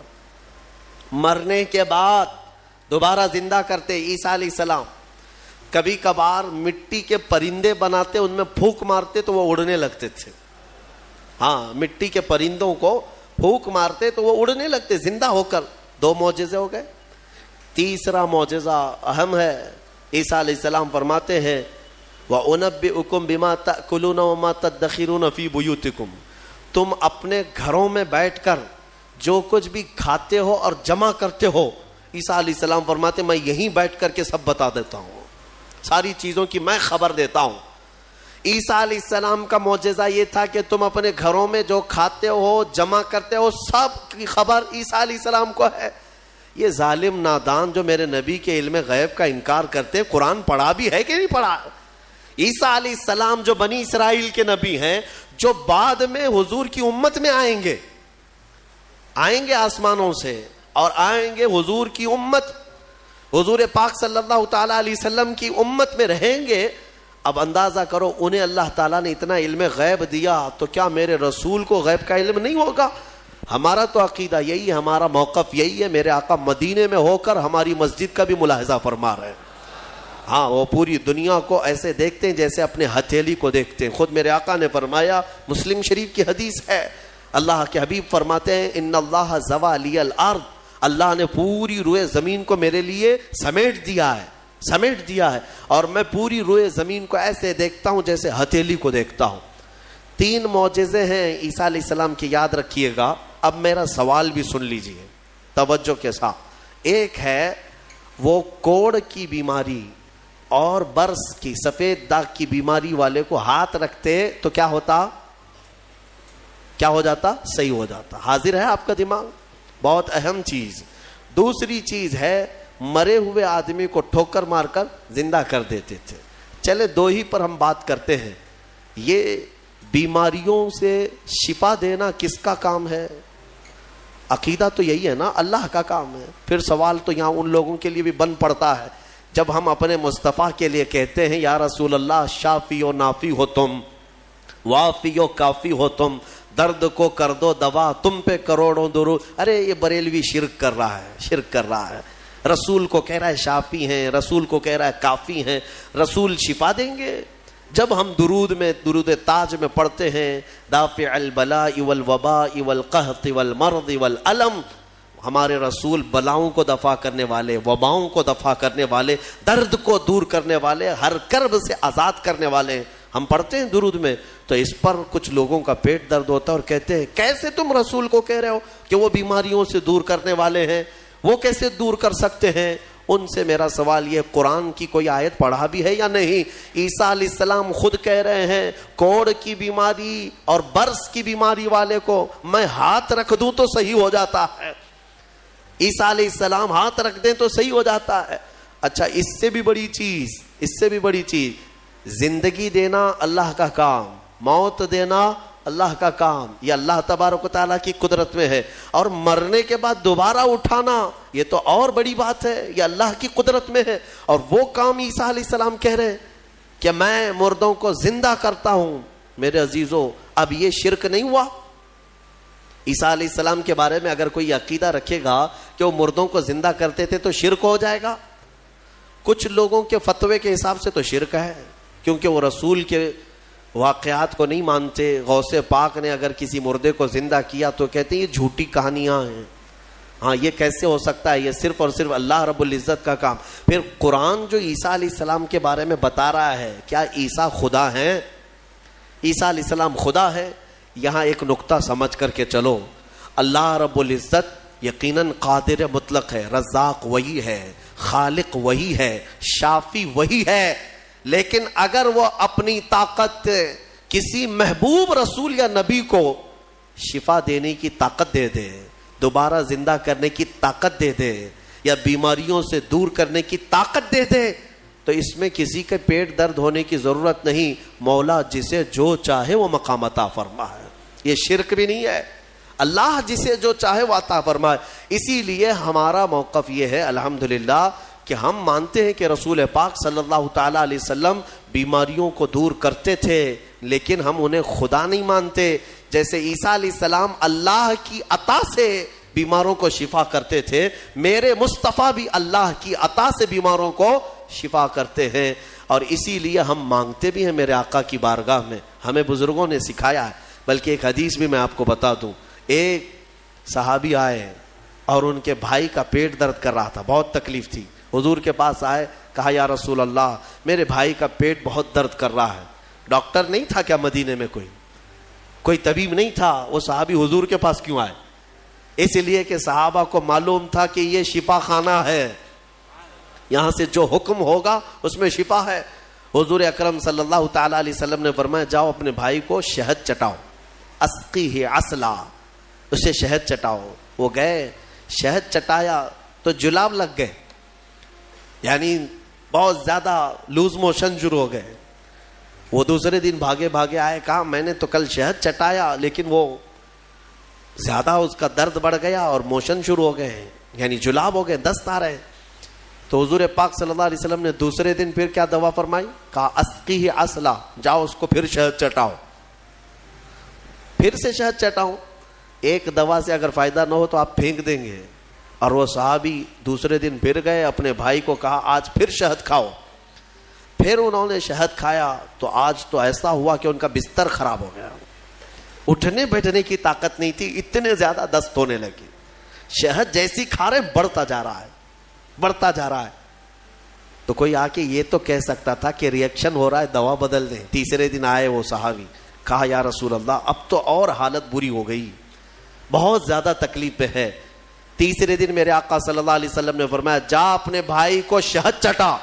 مرنے کے بعد دوبارہ زندہ کرتے. عیسیٰ علیہ السلام کبھی کبھار مٹی کے پرندے بناتے, ان میں پھونک مارتے تو وہ اڑنے لگتے تھے. ہاں, مٹی کے پرندوں کو پھونک مارتے تو وہ اڑنے لگتے زندہ ہو کر. 2 معجزے ہو گئے. تیسرا معجزہ اہم ہے. عیسیٰ علیہ السلام فرماتے ہیں وَأُنَبِّئُكُمْ بِمَا تَأْكُلُونَ وَمَا تَدَّخِرُونَ فِي بُيُوتِكُمْ, تم اپنے گھروں میں بیٹھ کر جو کچھ بھی کھاتے ہو اور جمع کرتے ہو, عیسیٰ علیہ السلام فرماتے میں یہیں بیٹھ کر کے سب بتا دیتا ہوں, ساری چیزوں کی میں خبر دیتا ہوں. عیسیٰ علیہ السلام کا معجزہ یہ تھا کہ تم اپنے گھروں میں جو کھاتے ہو, جمع کرتے ہو, سب کی خبر عیسیٰ علیہ السلام کو ہے. یہ ظالم نادان جو میرے نبی کے علم غیب کا انکار کرتے, قرآن پڑھا بھی ہے کہ نہیں پڑھا؟ عیسیٰ علیہ السلام جو بنی اسرائیل کے نبی ہیں, جو بعد میں حضور کی امت میں آئیں گے آسمانوں سے, اور آئیں گے حضور کی امت, حضور پاک صلی اللہ تعالیٰ علیہ وسلم کی امت میں رہیں گے. اب اندازہ کرو, انہیں اللہ تعالیٰ نے اتنا علم غیب دیا, تو کیا میرے رسول کو غیب کا علم نہیں ہوگا؟ ہمارا تو عقیدہ یہی ہے, ہمارا موقف یہی ہے. میرے آقا مدینے میں ہو کر ہماری مسجد کا بھی ملاحظہ فرما رہے ہیں. ہاں, وہ پوری دنیا کو ایسے دیکھتے ہیں جیسے اپنے ہتھیلی کو دیکھتے ہیں. خود میرے آقا نے فرمایا, مسلم شریف کی حدیث ہے, اللہ کے حبیب فرماتے ہیں ان اللہ زوى لی الارض, اللہ نے پوری روئے زمین کو میرے لیے سمیٹ دیا ہے, اور میں پوری روئے زمین کو ایسے دیکھتا ہوں جیسے ہتھیلی کو دیکھتا ہوں. 3 معجزے ہیں عیسیٰ علیہ السلام کی, یاد رکھیے گا. اب میرا سوال بھی سن لیجئے توجہ کے ساتھ. ایک ہے وہ کوڑ کی بیماری اور برس کی, سفید داغ کی بیماری والے کو ہاتھ رکھتے تو کیا ہوتا؟ صحیح ہو جاتا. حاضر ہے آپ کا دماغ؟ بہت اہم چیز. دوسری چیز ہے مرے ہوئے آدمی کو ٹھوکر مار کر زندہ کر دیتے تھے. چلے 2 ہی پر ہم بات کرتے ہیں. یہ بیماریوں سے شفا دینا کس کا کام ہے؟ عقیدہ تو یہی ہے نا, اللہ کا کام ہے. پھر سوال تو یہاں ان لوگوں کے لیے بھی بن پڑتا ہے جب ہم اپنے مصطفیٰ کے لیے کہتے ہیں یا رسول اللہ شافی و نافی ہو تم, وافی و کافی ہو تم, درد کو کر دو دوا, تم پہ کروڑوں درود. ارے یہ بریلوی شرک کر رہا ہے. رسول کو کہہ رہا ہے شافی ہیں, رسول کو کہہ رہا ہے کافی ہیں. رسول شفا دیں گے؟ جب ہم درود تاج میں پڑھتے ہیں دافع البلاء والوباء والقحط والمرض والالم, ہمارے رسول بلاؤں کو دفع کرنے والے, وباؤں کو دفع کرنے والے, درد کو دور کرنے والے, ہر کرب سے آزاد کرنے والے. ہم پڑھتے ہیں درود میں تو اس پر کچھ لوگوں کا پیٹ درد ہوتا ہے اور کہتے ہیں کیسے تم رسول کو کہہ رہے ہو کہ وہ بیماریوں سے دور کرنے والے ہیں, وہ کیسے دور کر سکتے ہیں؟ ان سے میرا سوال یہ, قرآن کی کوئی آیت پڑھا بھی ہے یا نہیں؟ عیسیٰ علیہ السلام خود کہہ رہے ہیں کوڑ کی بیماری اور برس کی بیماری والے کو میں ہاتھ رکھ دوں تو صحیح ہو جاتا ہے. عیسیٰ علیہ السلام ہاتھ رکھ دیں تو صحیح ہو جاتا ہے. اچھا اس سے بھی بڑی چیز, زندگی دینا اللہ کا کام, موت دینا اللہ کا کام, یہ اللہ تبارک و تعالیٰ کی قدرت میں ہے. اور مرنے کے بعد دوبارہ اٹھانا یہ تو اور بڑی بات ہے, یہ اللہ کی قدرت میں ہے. اور وہ کام عیسیٰ علیہ السلام کہہ رہے ہیں کہ میں مردوں کو زندہ کرتا ہوں. میرے عزیزو, اب یہ شرک نہیں ہوا؟ عیسیٰ علیہ السلام کے بارے میں اگر کوئی عقیدہ رکھے گا کہ وہ مردوں کو زندہ کرتے تھے تو شرک ہو جائے گا. کچھ لوگوں کے فتوے کے حساب سے تو شرک ہے, کیونکہ وہ رسول کے واقعات کو نہیں مانتے. غوث پاک نے اگر کسی مردے کو زندہ کیا تو کہتے ہیں یہ جھوٹی کہانیاں ہیں. ہاں یہ کیسے ہو سکتا ہے, یہ صرف اور صرف اللہ رب العزت کا کام. پھر قرآن جو عیسیٰ علیہ السلام کے بارے میں بتا رہا ہے, کیا عیسیٰ خدا ہیں؟ عیسیٰ علیہ السلام خدا ہے؟ یہاں ایک نقطہ سمجھ کر کے چلو, اللہ رب العزت یقیناً قادر مطلق ہے, رزاق وہی ہے, خالق وہی ہے, شافی وہی ہے. لیکن اگر وہ اپنی طاقت کسی محبوب رسول یا نبی کو شفا دینے کی طاقت دے دے, دوبارہ زندہ کرنے کی طاقت دے دے, یا بیماریوں سے دور کرنے کی طاقت دے دے, تو اس میں کسی کے پیٹ درد ہونے کی ضرورت نہیں. مولا جسے جو چاہے وہ مقام عطا فرمائے. یہ شرک بھی نہیں ہے, اللہ جسے جو چاہے وہ عطا فرمائے. اسی لیے ہمارا موقف یہ ہے الحمدللہ کہ ہم مانتے ہیں کہ رسول پاک صلی اللہ تعالی علیہ وسلم بیماریوں کو دور کرتے تھے, لیکن ہم انہیں خدا نہیں مانتے. جیسے عیسیٰ علیہ السلام اللہ کی عطا سے بیماروں کو شفا کرتے تھے, میرے مصطفیٰ بھی اللہ کی عطا سے بیماروں کو شفا کرتے ہیں. اور اسی لیے ہم مانگتے بھی ہیں میرے آقا کی بارگاہ میں, ہمیں بزرگوں نے سکھایا ہے. بلکہ ایک حدیث بھی میں آپ کو بتا دوں, ایک صحابی آئے اور ان کے بھائی کا پیٹ درد کر رہا تھا, بہت تکلیف تھی. حضور کے پاس آئے, کہا یا رسول اللہ میرے بھائی کا پیٹ بہت درد کر رہا ہے. ڈاکٹر نہیں تھا کیا مدینے میں, کوئی طبیب نہیں تھا؟ وہ صحابی حضور کے پاس کیوں آئے؟ اس لیے کہ صحابہ کو معلوم تھا کہ یہ شفا خانہ ہے, یہاں سے جو حکم ہوگا اس میں شفا ہے. حضور اکرم صلی اللہ تعالی علیہ وسلم نے فرمایا جاؤ اپنے بھائی کو شہد چٹاؤ, اسقیہ عسلا, اسے شہد چٹاؤ. وہ گئے, شہد چٹایا تو جلاب لگ گئے, یعنی بہت زیادہ لوز موشن شروع ہو گئے. وہ دوسرے دن بھاگے آئے, کہا میں نے تو کل شہد چٹایا لیکن وہ زیادہ اس کا درد بڑھ گیا اور موشن شروع ہو گئے, یعنی جلاب ہو گئے, دست آ رہے. تو حضور پاک صلی اللہ علیہ وسلم نے دوسرے دن پھر کیا دوا فرمائی؟ کہا اسقیہ عسلا, جاؤ اس کو پھر شہد چٹاؤ. پھر سے شہد چٹاؤ. ایک دوا سے اگر فائدہ نہ ہو تو آپ پھینک دیں گے. اور وہ صحابی دوسرے دن پھر گئے, اپنے بھائی کو کہا آج پھر شہد کھاؤ. پھر انہوں نے شہد کھایا تو آج تو ایسا ہوا کہ ان کا بستر خراب ہو گیا, اٹھنے بیٹھنے کی طاقت نہیں تھی, اتنے زیادہ دست ہونے لگی. شہد جیسی کھا رہے بڑھتا جا رہا ہے. تو کوئی آ کے یہ تو کہہ سکتا تھا کہ ریئیکشن ہو رہا ہے, دوا بدل دیں. تیسرے دن آئے وہ صحابی, کہا یا رسول اللہ اب تو اور حالت بری ہو گئی, بہت زیادہ تکلیف ہے. تیسرے دن میرے آقا صلی اللہ علیہ وسلم نے فرمایا جا اپنے بھائی کو شہد چٹا.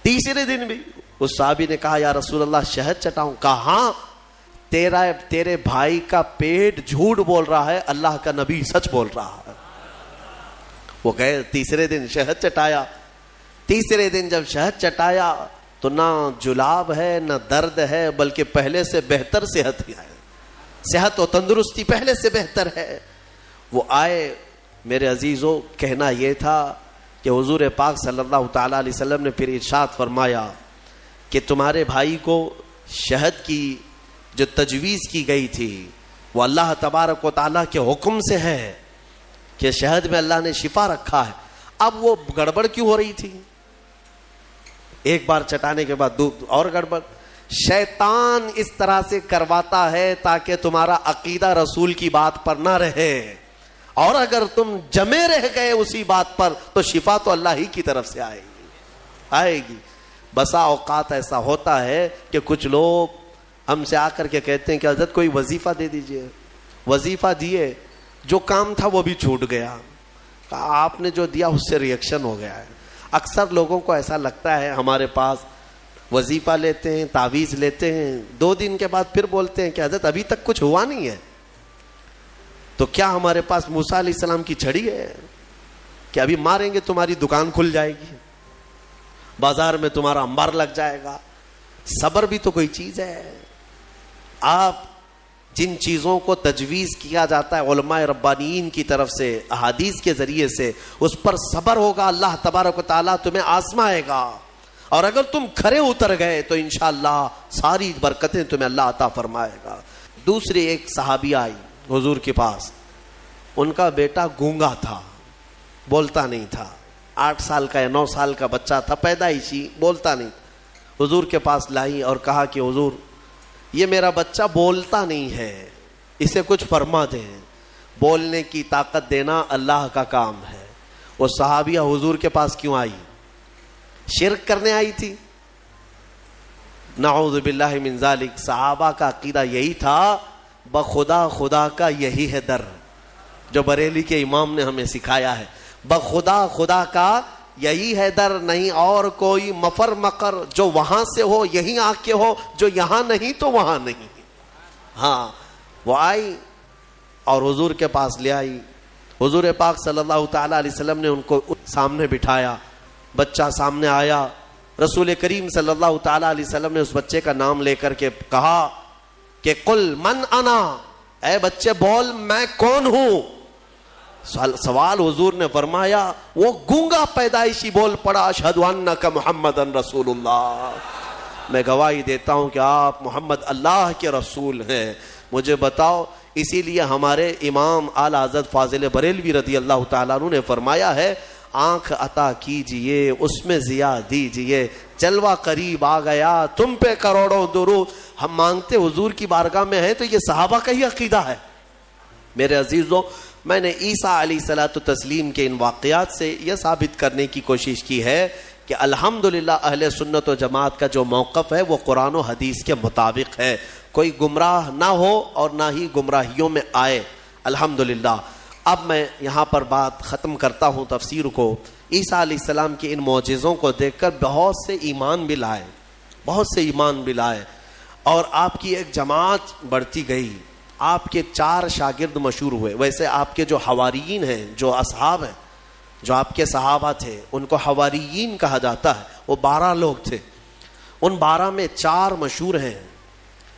تیسرے دن بھی اس صحابی نے کہا یا رسول اللہ شہد چٹاؤں؟ کہا ہاں, تیرے بھائی کا پیٹ جھوٹ بول رہا ہے, اللہ کا نبی سچ بول رہا ہے. وہ گئے, تیسرے دن شہد چٹایا. تیسرے دن جب شہد چٹایا تو نہ جلاب ہے نہ درد ہے, بلکہ پہلے سے بہتر صحت ہے, صحت و تندرستی پہلے سے بہتر ہے. وہ آئے, میرے عزیزوں کہنا یہ تھا کہ حضور پاک صلی اللہ تعالی علیہ وسلم نے پھر ارشاد فرمایا کہ تمہارے بھائی کو شہد کی جو تجویز کی گئی تھی وہ اللہ تبارک و تعالیٰ کے حکم سے ہے کہ شہد میں اللہ نے شفا رکھا ہے. اب وہ گڑبڑ کیوں ہو رہی تھی؟ ایک بار چٹانے کے بعد اور گڑبڑ. شیطان اس طرح سے کرواتا ہے تاکہ تمہارا عقیدہ رسول کی بات پر نہ رہے, اور اگر تم جمے رہ گئے اسی بات پر تو شفا تو اللہ ہی کی طرف سے آئے گی. بسا اوقات ایسا ہوتا ہے کہ کچھ لوگ ہم سے آ کر کے کہتے ہیں کہ حضرت کوئی وظیفہ دے دیجئے. وظیفہ دیے, جو کام تھا وہ بھی چھوٹ گیا. آپ نے جو دیا اس سے ریئیکشن ہو گیا ہے. اکثر لوگوں کو ایسا لگتا ہے ہمارے پاس وظیفہ لیتے ہیں, تعویذ لیتے ہیں, 2 دن کے بعد پھر بولتے ہیں کہ حضرت ابھی تک کچھ ہوا نہیں ہے. تو کیا ہمارے پاس موسیٰ علیہ السلام کی چھڑی ہے کہ ابھی ماریں گے تمہاری دکان کھل جائے گی, بازار میں تمہارا انبار لگ جائے گا؟ صبر بھی تو کوئی چیز ہے. آپ جن چیزوں کو تجویز کیا جاتا ہے علماء ربانیین کی طرف سے احادیث کے ذریعے سے, اس پر صبر ہوگا, اللہ تبارک و تعالیٰ تمہیں آزمائے گا, اور اگر تم کھرے اتر گئے تو انشاءاللہ ساری برکتیں تمہیں اللہ عطا فرمائے گا. دوسری ایک صحابی آئی حضور کے پاس, ان کا بیٹا گونگا تھا, بولتا نہیں تھا, 8 سال کا یا 9 سال کا بچہ تھا, پیدائشی, بولتا نہیں. حضور کے پاس لائی اور کہا کہ حضور یہ میرا بچہ بولتا نہیں ہے, اسے کچھ فرما دیں. بولنے کی طاقت دینا اللہ کا کام ہے. وہ صحابیہ حضور کے پاس کیوں آئی؟ شرک کرنے آئی تھی؟ نعوذ باللہ من ذالک. صحابہ کا عقیدہ یہی تھا, بخدا خدا کا یہی ہے در, جو بریلی کے امام نے ہمیں سکھایا ہے. بخدا خدا کا یہی ہے در, نہیں اور کوئی مفر مقر, جو وہاں سے ہو یہیں آ کے ہو, جو یہاں نہیں تو وہاں نہیں. ہاں وہ آئی اور حضور کے پاس لے آئی. حضور پاک صلی اللہ تعالیٰ علیہ وسلم نے ان کو سامنے بٹھایا. بچہ سامنے آیا. رسول کریم صلی اللہ تعالیٰ علیہ وسلم نے اس بچے کا نام لے کر کے کہا کہ قل من انا, اے بچے بول میں کون ہوں. سوال حضور نے فرمایا, وہ گونگا پیدائشی بول پڑا, اشہد انک محمد رسول اللہ, میں گواہی دیتا ہوں کہ آپ محمد اللہ کے رسول ہیں. مجھے بتاؤ, اسی لیے ہمارے امام اعلی حضرت فاضل بریلوی رضی اللہ تعالیٰ عنہ نے فرمایا ہے, آنکھ عطا کیجئے اس میں ضیا دیجئے, جلوہ قریب آ گیا تم پہ کروڑوں درود. ہم مانگتے حضور کی بارگاہ میں ہیں تو یہ صحابہ کا ہی عقیدہ ہے. میرے عزیزوں, میں نے عیسیٰ علیہ الصلوۃ والتسلیم کے ان واقعات سے یہ ثابت کرنے کی کوشش کی ہے کہ الحمدللہ اہل سنت و جماعت کا جو موقف ہے وہ قرآن و حدیث کے مطابق ہے. کوئی گمراہ نہ ہو اور نہ ہی گمراہیوں میں آئے, الحمدللہ. اب میں یہاں پر بات ختم کرتا ہوں تفسیر کو. عیسیٰ علیہ السلام کے ان معجزوں کو دیکھ کر بہت سے ایمان بھی لائے, بہت سے ایمان بھی لائے, اور آپ کی ایک جماعت بڑھتی گئی. آپ کے 4 شاگرد مشہور ہوئے. ویسے آپ کے جو حواریین ہیں, جو اصحاب ہیں, جو آپ کے صحابہ تھے, ان کو حواریین کہا جاتا ہے. وہ 12 لوگ تھے. ان 12 میں 4 مشہور ہیں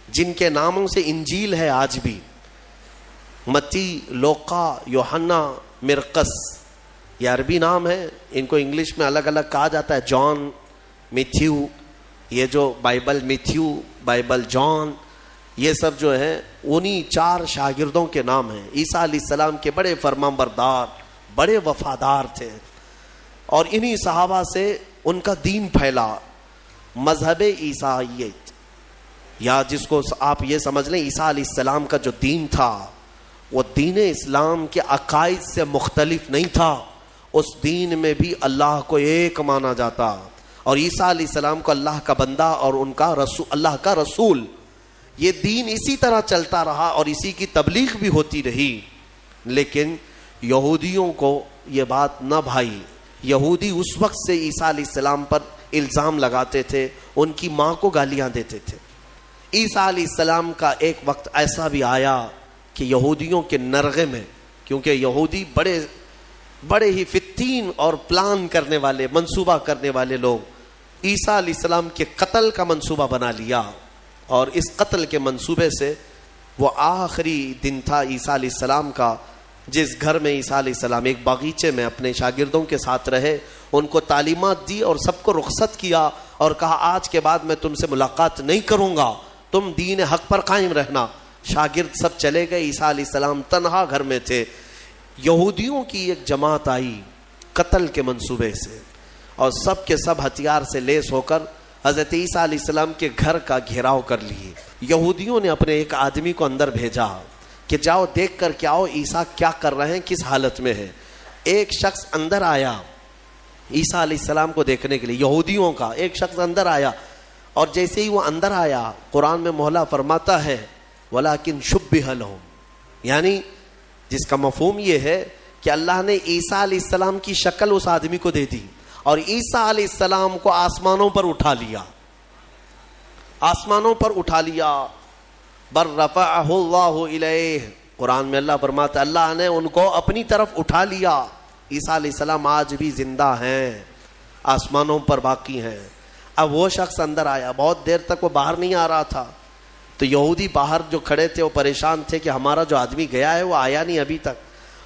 جن کے ناموں سے انجیل ہے آج بھی. متی, لوقا, یوحنا, مرقس, یہ عربی نام ہے. ان کو انگلش میں الگ الگ کہا جاتا ہے, جان, میتھیو. یہ جو بائبل میتھیو, بائبل جان, یہ سب جو ہیں انہی 4 شاگردوں کے نام ہیں. عیسیٰ علیہ السلام کے بڑے فرمانبردار, بڑے وفادار تھے, اور انہی صحابہ سے ان کا دین پھیلا. مذہب عیسائیت, یا جس کو آپ یہ سمجھ لیں عیسیٰ علیہ السلام کا جو دین تھا وہ دین اسلام کے عقائد سے مختلف نہیں تھا. اس دین میں بھی اللہ کو ایک مانا جاتا, اور عیسیٰ علیہ السلام کو اللہ کا بندہ اور ان کا رسول, اللہ کا رسول. یہ دین اسی طرح چلتا رہا اور اسی کی تبلیغ بھی ہوتی رہی. لیکن یہودیوں کو یہ بات نہ بھائی. یہودی اس وقت سے عیسیٰ علیہ السلام پر الزام لگاتے تھے, ان کی ماں کو گالیاں دیتے تھے. عیسیٰ علیہ السلام کا ایک وقت ایسا بھی آیا کہ یہودیوں کے نرغے میں, کیونکہ یہودی بڑے ہی فتین اور پلان کرنے والے, منصوبہ کرنے والے لوگ, عیسیٰ علیہ السلام کے قتل کا منصوبہ بنا لیا. اور اس قتل کے منصوبے سے وہ آخری دن تھا عیسیٰ علیہ السلام کا, جس گھر میں عیسیٰ علیہ السلام ایک باغیچے میں اپنے شاگردوں کے ساتھ رہے, ان کو تعلیمات دی اور سب کو رخصت کیا اور کہا آج کے بعد میں تم سے ملاقات نہیں کروں گا, تم دین حق پر قائم رہنا. شاگرد سب چلے گئے, عیسیٰ علیہ السلام تنہا گھر میں تھے. یہودیوں کی ایک جماعت آئی قتل کے منصوبے سے, اور سب کے سب ہتھیار سے لیس ہو کر حضرت عیسیٰ علیہ السلام کے گھر کا گھیراؤ کر لیے. یہودیوں نے اپنے ایک آدمی کو اندر بھیجا کہ جاؤ دیکھ کر کے آؤ عیسیٰ کیا کر رہے ہیں, کس حالت میں ہے. ایک شخص اندر آیا, عیسیٰ علیہ السلام کو دیکھنے کے لیے یہودیوں کا ایک شخص اندر آیا, اور جیسے ہی وہ اندر آیا قرآن میں مولا فرماتا ہے وَلَكِنْ شُبِّهَ لَهُمْ, یعنی جس کا مفہوم یہ ہے کہ اللہ نے عیسیٰ علیہ السلام کی شکل اس آدمی کو دے دی اور عیسیٰ علیہ السلام کو آسمانوں پر اٹھا لیا, آسمانوں پر اٹھا لیا. بَلْ رَفَعَهُ اللَّهُ إِلَيْهِ, قرآن میں اللہ فرماتا ہے اللہ نے ان کو اپنی طرف اٹھا لیا. عیسیٰ علیہ السلام آج بھی زندہ ہیں, آسمانوں پر باقی ہیں. اب وہ شخص اندر آیا, بہت دیر تک وہ باہر نہیں آ رہا تھا, تو یہودی باہر جو کھڑے تھے وہ پریشان تھے کہ ہمارا جو آدمی گیا ہے وہ آیا نہیں ابھی تک.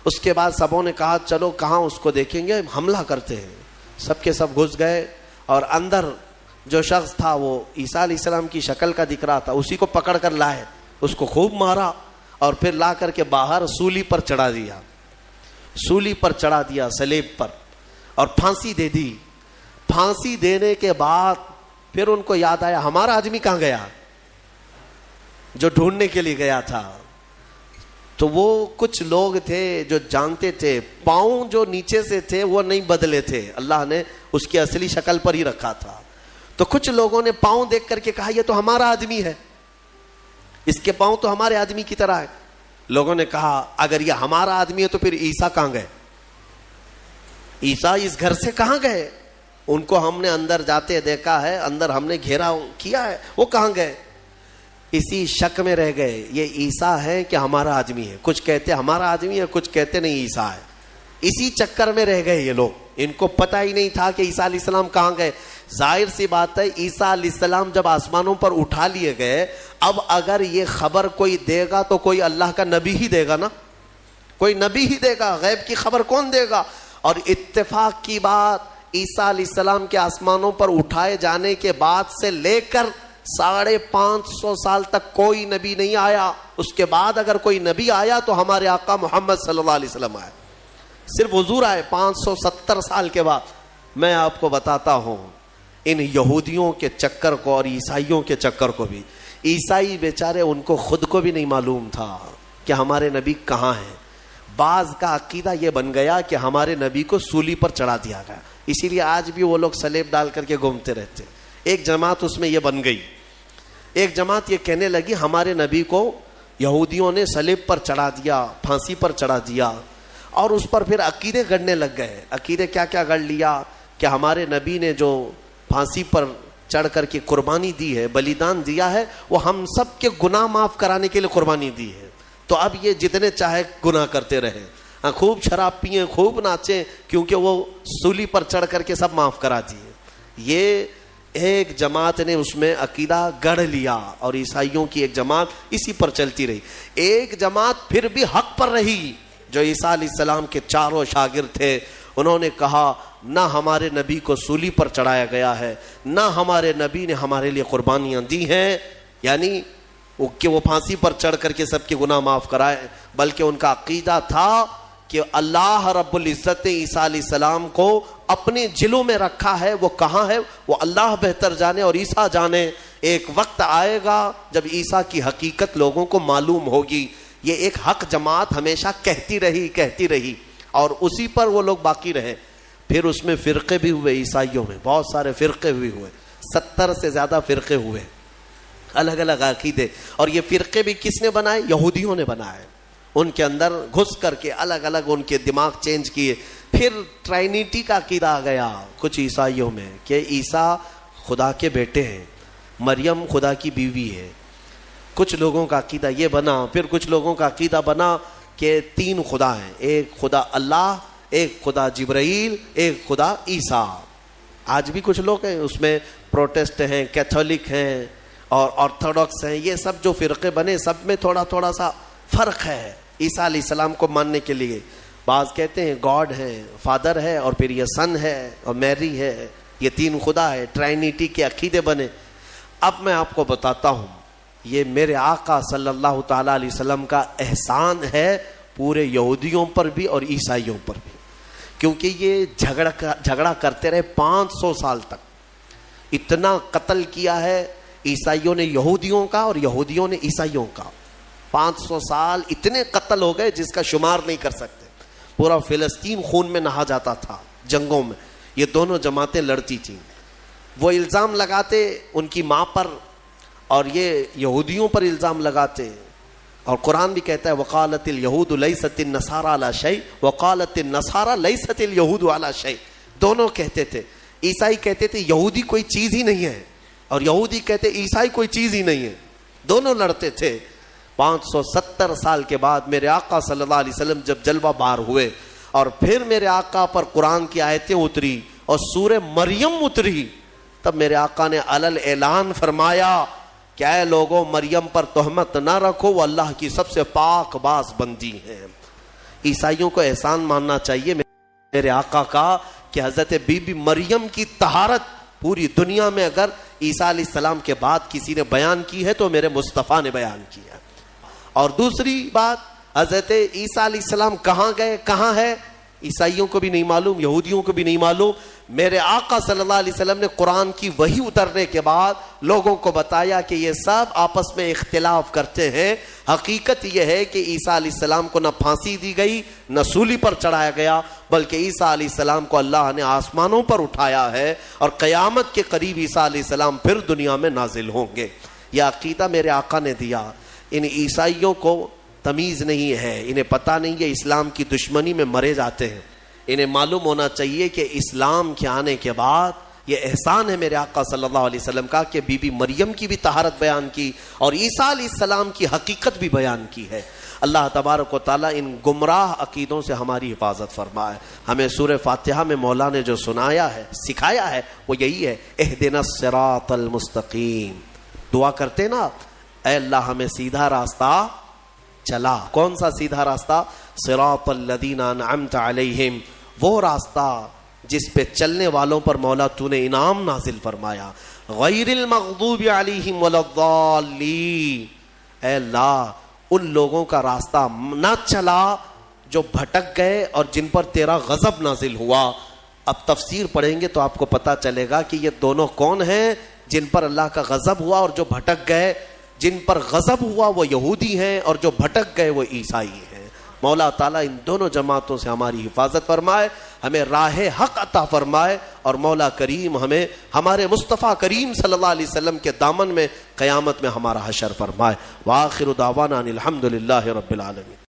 اس کے بعد سبوں نے کہا چلو کہاں اس کو دیکھیں گے, حملہ کرتے ہیں. سب کے سب گھس گئے اور اندر جو شخص تھا وہ عیسیٰ علیہ السلام کی شکل کا دکھ رہا تھا, اسی کو پکڑ کر لائے, اس کو خوب مارا اور پھر لا کر کے باہر سولی پر چڑھا دیا, سولی پر چڑھا دیا, صلیب پر, اور پھانسی دے دی. پھانسی دینے کے بعد پھر ان کو یاد آیا ہمارا آدمی کہاں گیا جو ڈھونڈنے کے لیے گیا تھا. تو وہ کچھ لوگ تھے جو جانتے تھے پاؤں جو نیچے سے تھے وہ نہیں بدلے تھے, اللہ نے اس کی اصلی شکل پر ہی رکھا تھا. تو کچھ لوگوں نے پاؤں دیکھ کر کے کہا یہ تو ہمارا آدمی ہے, اس کے پاؤں تو ہمارے آدمی کی طرح ہے. لوگوں نے کہا اگر یہ ہمارا آدمی ہے تو پھر عیسیٰ کہاں گئے, عیسیٰ اس گھر سے کہاں گئے, ان کو ہم نے اندر جاتے دیکھا ہے, اندر ہم نے گھیرا کیا ہے, وہ کہاں گئے. اسی شک میں رہ گئے یہ عیسیٰ ہے کہ ہمارا آدمی ہے. کچھ کہتے ہمارا آدمی ہے, کچھ کہتے نہیں عیسیٰ ہے. اسی چکر میں رہ گئے یہ لوگ, ان کو پتہ ہی نہیں تھا کہ عیسیٰ علیہ السلام کہاں گئے. ظاہر سی بات ہے عیسیٰ علیہ السلام جب آسمانوں پر اٹھا لیے گئے, اب اگر یہ خبر کوئی دے گا تو کوئی اللہ کا نبی ہی دے گا نا, کوئی نبی ہی دے گا, غیب کی خبر کون دے گا. اور اتفاق کی بات عیسیٰ علیہ السلام کے آسمانوں پر اٹھائے جانے کے بعد سے لے کر 550 سال تک کوئی نبی نہیں آیا. اس کے بعد اگر کوئی نبی آیا تو ہمارے آقا محمد صلی اللہ علیہ وسلم آئے, صرف حضور آئے 570 سال کے بعد. میں آپ کو بتاتا ہوں ان یہودیوں کے چکر کو اور عیسائیوں کے چکر کو بھی, عیسائی بیچارے ان کو خود کو بھی نہیں معلوم تھا کہ ہمارے نبی کہاں ہیں. بعض کا عقیدہ یہ بن گیا کہ ہمارے نبی کو سولی پر چڑھا دیا گیا, اسی لیے آج بھی وہ لوگ سلیب ڈال کر کے گھومتے رہتے. ایک جماعت اس میں یہ بن گئی, ایک جماعت یہ کہنے لگی ہمارے نبی کو یہودیوں نے سلیب پر چڑھا دیا, پھانسی پر چڑھا دیا, اور اس پر پھر عقیدے گڑنے لگ گئے. عقیدے کیا کیا گڑ لیا کہ ہمارے نبی نے جو پھانسی پر چڑھ کر کے قربانی دی ہے, بلیدان دیا ہے, وہ ہم سب کے گناہ معاف کرانے کے لیے قربانی دی ہے. تو اب یہ جتنے چاہے گناہ کرتے رہے, خوب شراب پیئیں, خوب ناچیں, کیونکہ وہ سولی پر چڑھ کر کے سب معاف کرا دیے. یہ ایک جماعت نے اس میں عقیدہ گڑھ لیا اور عیسائیوں کی ایک جماعت اسی پر چلتی رہی. ایک جماعت پھر بھی حق پر رہی جو عیسیٰ علیہ السلام کے چاروں شاگرد تھے. انہوں نے کہا نہ ہمارے نبی کو سولی پر چڑھایا گیا ہے, نہ ہمارے نبی نے ہمارے لیے قربانیاں دی ہیں, یعنی کہ وہ پھانسی پر چڑھ کر کے سب کے گناہ معاف کرائے, بلکہ ان کا عقیدہ تھا کہ اللہ رب العزت نے عیسیٰ علیہ السلام کو اپنے جلوں میں رکھا ہے. وہ کہاں ہے وہ اللہ بہتر جانے اور عیسیٰ جانے. ایک وقت آئے گا جب عیسیٰ کی حقیقت لوگوں کو معلوم ہوگی. یہ ایک حق جماعت ہمیشہ کہتی رہی اور اسی پر وہ لوگ باقی رہے. پھر اس میں فرقے بھی ہوئے, عیسائیوں میں بہت سارے فرقے بھی ہوئے, 70 سے زیادہ فرقے ہوئے, الگ الگ عقیدے. اور یہ فرقے بھی کس نے بنائے؟ یہودیوں نے بنائے. ان کے اندر گھس کر کے الگ الگ ان کے دماغ چینج کیے. پھر ٹرائنیٹی کا عقیدہ آ گیا کچھ عیسائیوں میں کہ عیسیٰ خدا کے بیٹے ہیں, مریم خدا کی بیوی ہے. کچھ لوگوں کا عقیدہ یہ بنا. پھر کچھ لوگوں کا عقیدہ بنا کہ 3 خدا ہیں, ایک خدا اللہ, ایک خدا جبرائیل, ایک خدا عیسیٰ. آج بھی کچھ لوگ ہیں اس میں, پروٹسٹ ہیں, کیتھولک ہیں اور آرتھوڈاکس ہیں. یہ سب جو فرقے بنے سب میں تھوڑا تھوڑا سا فرق ہے عیسیٰ علیہ السلام کو ماننے کے لیے. بعض کہتے ہیں گاڈ ہے, فادر ہے, اور پھر یہ سن ہے اور میری ہے, یہ 3 خدا ہے. ٹرائنیٹی کے عقیدے بنے. اب میں آپ کو بتاتا ہوں یہ میرے آقا صلی اللہ تعالیٰ علیہ وسلم کا احسان ہے پورے یہودیوں پر بھی اور عیسائیوں پر بھی, کیونکہ یہ جھگڑا کرتے رہے 500 سال تک. اتنا قتل کیا ہے عیسائیوں نے یہودیوں کا اور یہودیوں نے عیسائیوں کا. 500 سال اتنے قتل ہو گئے جس کا شمار نہیں کر سکتے. پورا فلسطین خون میں نہا جاتا تھا جنگوں میں. یہ دونوں جماعتیں لڑتی تھیں. وہ الزام لگاتے ان کی ماں پر اور یہ یہودیوں پر الزام لگاتے. اور قرآن بھی کہتا ہے وقالت اليہود لیست النصارى علی شیء وقالت النصارى لیست اليہود علی شیء. دونوں کہتے تھے. عیسائی کہتے تھے یہودی کوئی چیز ہی نہیں ہے اور یہودی کہتے عیسائی کوئی چیز ہی نہیں ہے. دونوں لڑتے تھے. 570 سال کے بعد میرے آقا صلی اللہ علیہ وسلم جب جلوہ بار ہوئے اور پھر میرے آقا پر قرآن کی آیتیں اتری اور سورہ مریم اتری, تب میرے آقا نے علل اعلان فرمایا کہ اے لوگوں مریم پر تہمت نہ رکھو, وہ اللہ کی سب سے پاک باز بندی ہیں. عیسائیوں کو احسان ماننا چاہیے میرے آقا کا کہ حضرت بی بی مریم کی طہارت پوری دنیا میں اگر عیسیٰ علیہ السلام کے بعد کسی نے بیان کی ہے تو میرے مصطفیٰ نے بیان کیا. اور دوسری بات, حضرت عیسیٰ علیہ السلام کہاں گئے, کہاں ہے, عیسائیوں کو بھی نہیں معلوم, یہودیوں کو بھی نہیں معلوم. میرے آقا صلی اللہ علیہ وسلم نے قرآن کی وحی اترنے کے بعد لوگوں کو بتایا کہ یہ سب آپس میں اختلاف کرتے ہیں. حقیقت یہ ہے کہ عیسیٰ علیہ السلام کو نہ پھانسی دی گئی نہ سولی پر چڑھایا گیا, بلکہ عیسیٰ علیہ السلام کو اللہ نے آسمانوں پر اٹھایا ہے اور قیامت کے قریب عیسیٰ علیہ السلام پھر دنیا میں نازل ہوں گے. یہ عقیدہ میرے آقا نے دیا. ان عیسائیوں کو تمیز نہیں ہے, انہیں پتہ نہیں ہے اسلام کی دشمنی میں مرے جاتے ہیں. انہیں معلوم ہونا چاہیے کہ اسلام کے آنے کے بعد یہ احسان ہے میرے آقا صلی اللہ علیہ وسلم کا کہ بی بی مریم کی بھی طہارت بیان کی اور عیسیٰ علیہ السلام کی حقیقت بھی بیان کی ہے. اللہ تبارک و تعالیٰ ان گمراہ عقیدوں سے ہماری حفاظت فرمائے. ہمیں سورہ فاتحہ میں مولا نے جو سنایا ہے, سکھایا ہے, وہ یہی ہے اہدنا الصراط المستقیم. دعا کرتے نا, اے اللہ ہمیں سیدھا راستہ چلا. کون سا سیدھا راستہ؟ صراط الذین انعمت علیہم, وہ راستہ جس پہ چلنے والوں پر مولا تو نے انعام نازل فرمایا. غیر المغضوب علیہم ولا الضالین, اے اللہ ان لوگوں کا راستہ نہ چلا جو بھٹک گئے اور جن پر تیرا غضب نازل ہوا. اب تفسیر پڑھیں گے تو آپ کو پتہ چلے گا کہ یہ دونوں کون ہیں جن پر اللہ کا غضب ہوا اور جو بھٹک گئے. جن پر غضب ہوا وہ یہودی ہیں اور جو بھٹک گئے وہ عیسائی ہیں. مولا تعالیٰ ان دونوں جماعتوں سے ہماری حفاظت فرمائے, ہمیں راہ حق عطا فرمائے اور مولا کریم ہمیں ہمارے مصطفیٰ کریم صلی اللہ علیہ وسلم کے دامن میں قیامت میں ہمارا حشر فرمائے. وآخر دعوانا ان الحمد للہ رب العالمین.